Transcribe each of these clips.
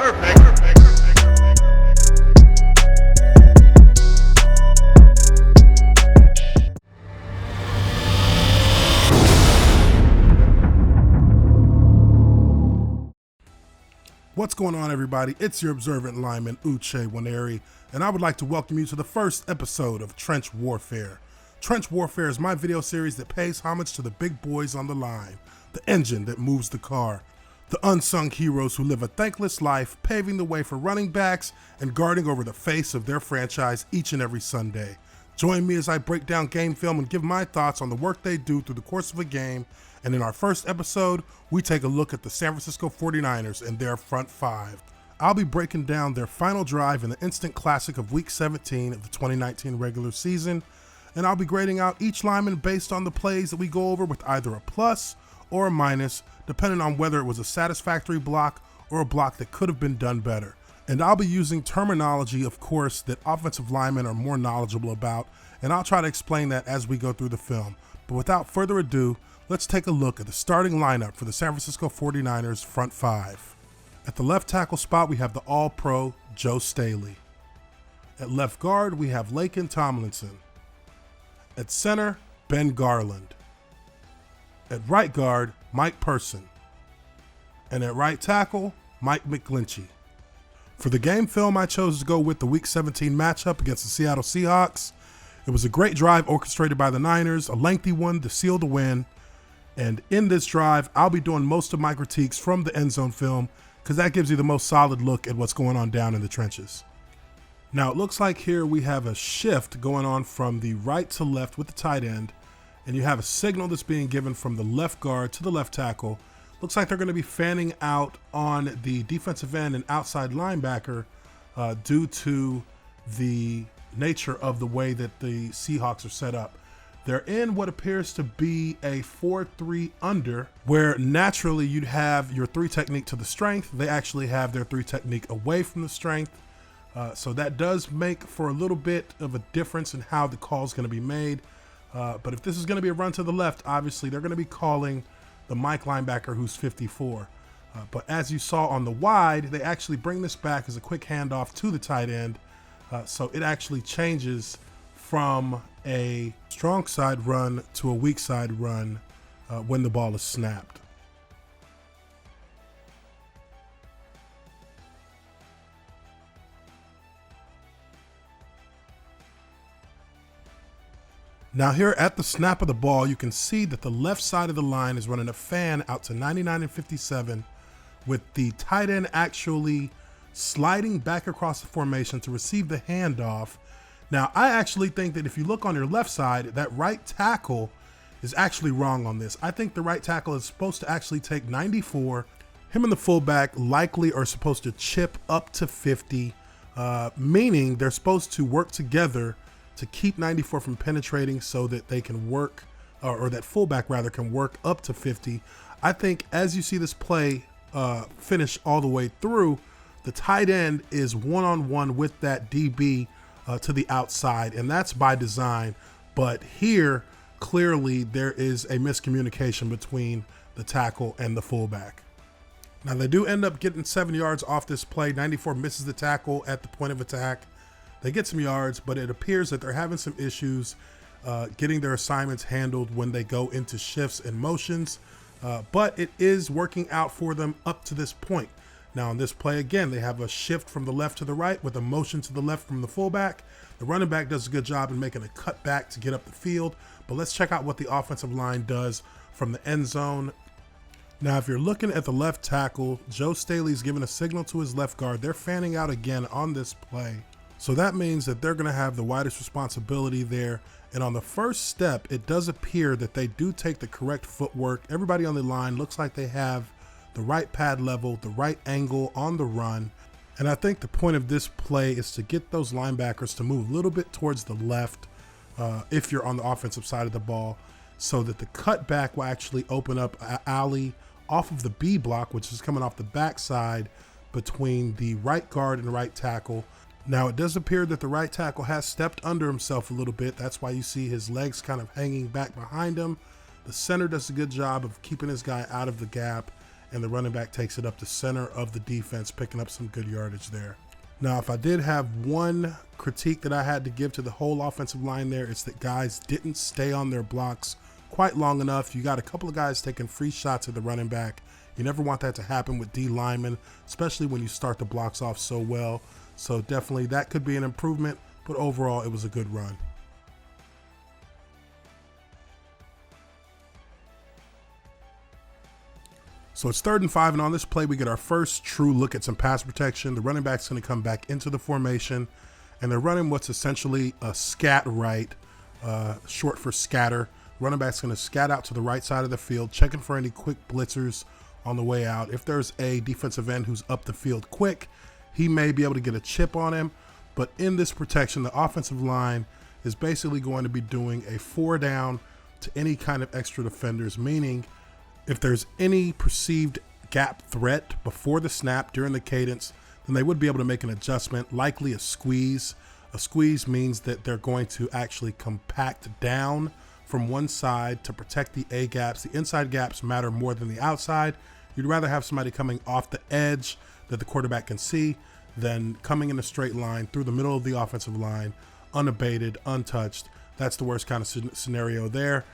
What's going on, everybody? It's your Observant Lineman, Uche Nwaneri, and I would like to welcome you to the first episode of Trench Warfare. Trench Warfare is my video series that pays homage to the big boys on the line, the engine that moves the car, the unsung heroes who live a thankless life, paving the way for running backs and guarding over the face of their franchise each and every Sunday. Join me as I break down game film and give my thoughts on the work they do through the course of a game. And in our first episode, we take a look at the San Francisco 49ers and their front five. I'll be breaking down their final drive in the instant classic of Week 17 of the 2019 regular season, and I'll be grading out each lineman based on the plays that we go over with either a plus or a minus, depending on whether it was a satisfactory block or a block that could have been done better. And I'll be using terminology, of course, that offensive linemen are more knowledgeable about, and I'll try to explain that as we go through the film. But without further ado, let's take a look at the starting lineup for the San Francisco 49ers front five. At the left tackle spot, we have the All-Pro Joe Staley. At left guard, we have Laken Tomlinson. At center, Ben Garland. At right guard, Mike Person. And at right tackle, Mike McGlinchey. For the game film, I chose to go with the Week 17 matchup against the Seattle Seahawks. It was a great drive orchestrated by the Niners, a lengthy one to seal the win. And in this drive, I'll be doing most of my critiques from the end zone film because that gives you the most solid look at what's going on down in the trenches. Now, it looks like here we have a shift going on from the right to left with the tight end, and you have a signal that's being given from the left guard to the left tackle. Looks like they're going to be fanning out on the defensive end and outside linebacker due to the nature of the way that the Seahawks are set up. They're in what appears to be a 4-3 under, where naturally you'd have your three technique to the strength. They actually have their three technique away from the strength. So that does make for a little bit of a difference in how the call is going to be made. But if this is going to be a run to the left, obviously they're going to be calling the Mike linebacker who's 54. But as you saw on the wide, they actually bring this back as a quick handoff to the tight end. So it actually changes from a strong side run to a weak side run when the ball is snapped. Now here at the snap of the ball, you can see that the left side of the line is running a fan out to 99 and 57 with the tight end actually sliding back across the formation to receive the handoff. Now, I actually think that if you look on your left side, that right tackle is actually wrong on this. I think the right tackle is supposed to actually take 94. Him and the fullback likely are supposed to chip up to 50, meaning they're supposed to work together to keep 94 from penetrating so that they can work, or that fullback rather can work up to 50. I think as you see this play finish all the way through, the tight end is one-on-one with that DB to the outside, and that's by design. But here, clearly, there is a miscommunication between the tackle and the fullback. Now, they do end up getting 7 yards off this play. 94 misses the tackle at the point of attack. They get some yards, but it appears that they're having some issues getting their assignments handled when they go into shifts and motions. But it is working out for them up to this point. Now on this play, again, they have a shift from the left to the right with a motion to the left from the fullback. The running back does a good job in making a cut back to get up the field. But let's check out what the offensive line does from the end zone. Now, if you're looking at the left tackle, Joe Staley's giving a signal to his left guard. They're fanning out again on this play. So that means that they're going to have the widest responsibility there. And on the first step, it does appear that they do take the correct footwork. Everybody on the line looks like they have the right pad level, the right angle on the run. And I think the point of this play is to get those linebackers to move a little bit towards the left if you're on the offensive side of the ball, so that the cutback will actually open up an alley off of the B block, which is coming off the backside between the right guard and right tackle. Now, it does appear that the right tackle has stepped under himself a little bit. That's why you see his legs kind of hanging back behind him. The center does a good job of keeping his guy out of the gap. and the running back takes it up the center of the defense, picking up some good yardage there. Now, if I did have one critique that I had to give to the whole offensive line there, it's that guys didn't stay on their blocks quite long enough. You got a couple of guys taking free shots at the running back. You never want that to happen with D linemen, especially when you start the blocks off so well. So definitely that could be an improvement, but overall it was a good run. So it's 3rd and 5, and on this play we get our first true look at some pass protection. The running back's going to come back into the formation, and they're running what's essentially a scat right, short for scatter. Running back's going to scat out to the right side of the field, checking for any quick blitzers on the way out. If there's a defensive end who's up the field quick, he may be able to get a chip on him. But in this protection, the offensive line is basically going to be doing a 4 down to any kind of extra defenders, meaning if there's any perceived gap threat before the snap during the cadence, then they would be able to make an adjustment, likely a squeeze. A squeeze means that they're going to actually compact down from one side to protect the A gaps. The inside gaps matter more than the outside. You'd rather have somebody coming off the edge that the quarterback can see than coming in a straight line through the middle of the offensive line, unabated, untouched. That's the worst kind of scenario there.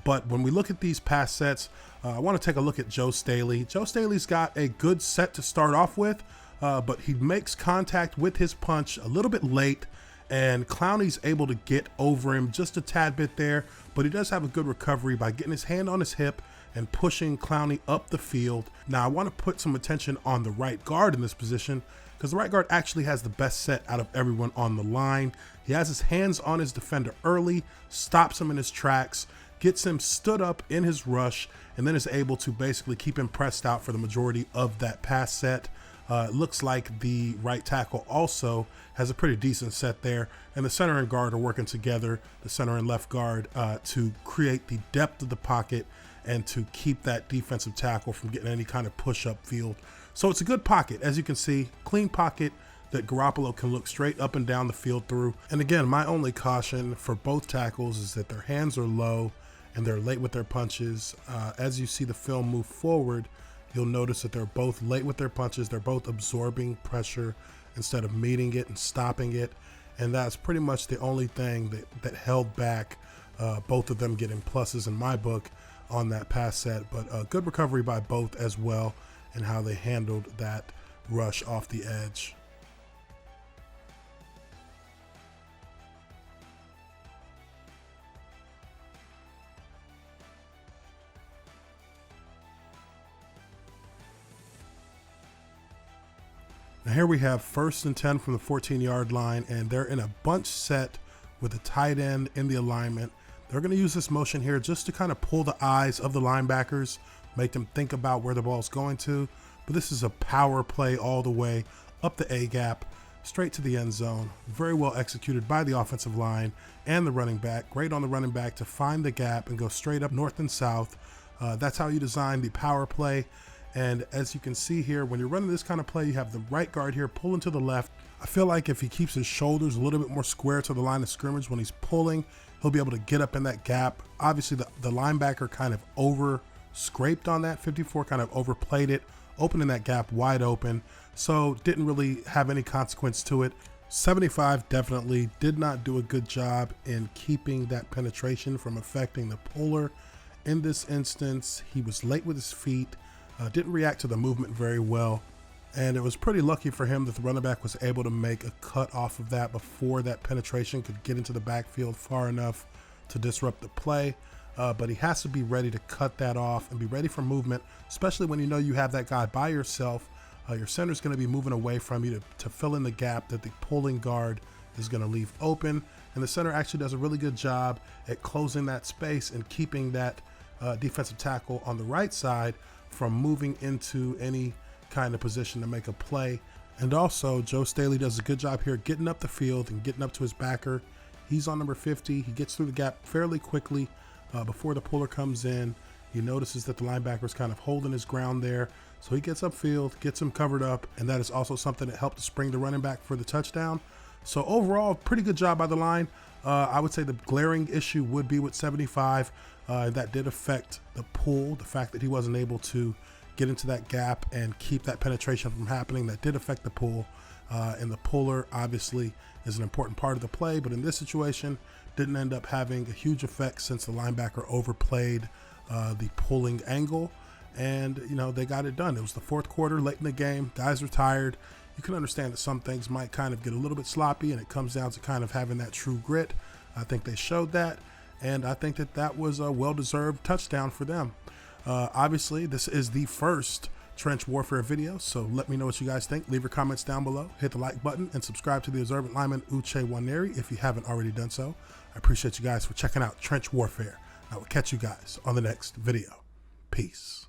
But when we look at these pass sets, I want to take a look at Joe Staley. Joe Staley's got a good set to start off with, but he makes contact with his punch a little bit late, and Clowney's able to get over him just a tad bit there, but he does have a good recovery by getting his hand on his hip and pushing Clowney up the field. Now, I want to put some attention on the right guard in this position, because the right guard actually has the best set out of everyone on the line. He has his hands on his defender early, stops him in his tracks, gets him stood up in his rush, and then is able to basically keep him pressed out for the majority of that pass set. It looks like the right tackle also has a pretty decent set there, and the center and guard are working together, the center and left guard, to create the depth of the pocket and to keep that defensive tackle from getting any kind of push-up field. So it's a good pocket, as you can see, clean pocket that Garoppolo can look straight up and down the field through. And again, my only caution for both tackles is that their hands are low and they're late with their punches. As you see the film move forward, you'll notice that they're both late with their punches. They're both absorbing pressure instead of meeting it and stopping it. And that's pretty much the only thing that held back both of them getting pluses in my book on that pass set. But a good recovery by both as well, and how they handled that rush off the edge. Now here we have 1st and 10 from the 14-yard line, and they're in a bunch set with a tight end in the alignment. They're going to use this motion here just to kind of pull the eyes of the linebackers, make them think about where the ball's going to. But this is a power play all the way up the A gap, straight to the end zone. Very well executed by the offensive line and the running back. Great on the running back to find the gap and go straight up north and south. That's how you design the power play. And as you can see here, when you're running this kind of play, you have the right guard here pulling to the left. I feel like if he keeps his shoulders a little bit more square to the line of scrimmage when he's pulling, he'll be able to get up in that gap. Obviously, the linebacker kind of over scraped on that. 54 kind of overplayed it, opening that gap wide open. So didn't really have any consequence to it. 75 definitely did not do a good job in keeping that penetration from affecting the puller. In this instance, he was late with his feet. Didn't react to the movement very well, and it was pretty lucky for him that the running back was able to make a cut off of that before that penetration could get into the backfield far enough to disrupt the play. But he has to be ready to cut that off and be ready for movement, especially when you know you have that guy by yourself. Your center's going to be moving away from you to fill in the gap that the pulling guard is going to leave open, and the center actually does a really good job at closing that space and keeping that defensive tackle on the right side from moving into any kind of position to make a play. And also, Joe Staley does a good job here getting up the field and getting up to his backer. He's on number 50. He gets through the gap fairly quickly before the puller comes in. He notices that the linebacker's kind of holding his ground there. So he gets upfield, gets him covered up, and that is also something that helped to spring the running back for the touchdown. So overall, pretty good job by the line. I would say the glaring issue would be with 75. That did affect the pull, the fact that he wasn't able to get into that gap and keep that penetration from happening. That did affect the pull, and the puller obviously is an important part of the play, but in this situation didn't end up having a huge effect since the linebacker overplayed the pulling angle, and they got it done. It was the fourth quarter, late in the game, guys were tired. You can understand that some things might kind of get a little bit sloppy, and it comes down to kind of having that true grit. I think they showed that, and I think that was a well-deserved touchdown for them. Obviously, this is the first trench warfare video, so let me know what you guys think. Leave your comments down below, hit the like button, and subscribe to the Observant Lineman Uche Nwaneri if you haven't already done so. I appreciate you guys for checking out trench warfare. I will catch you guys on the next video. Peace.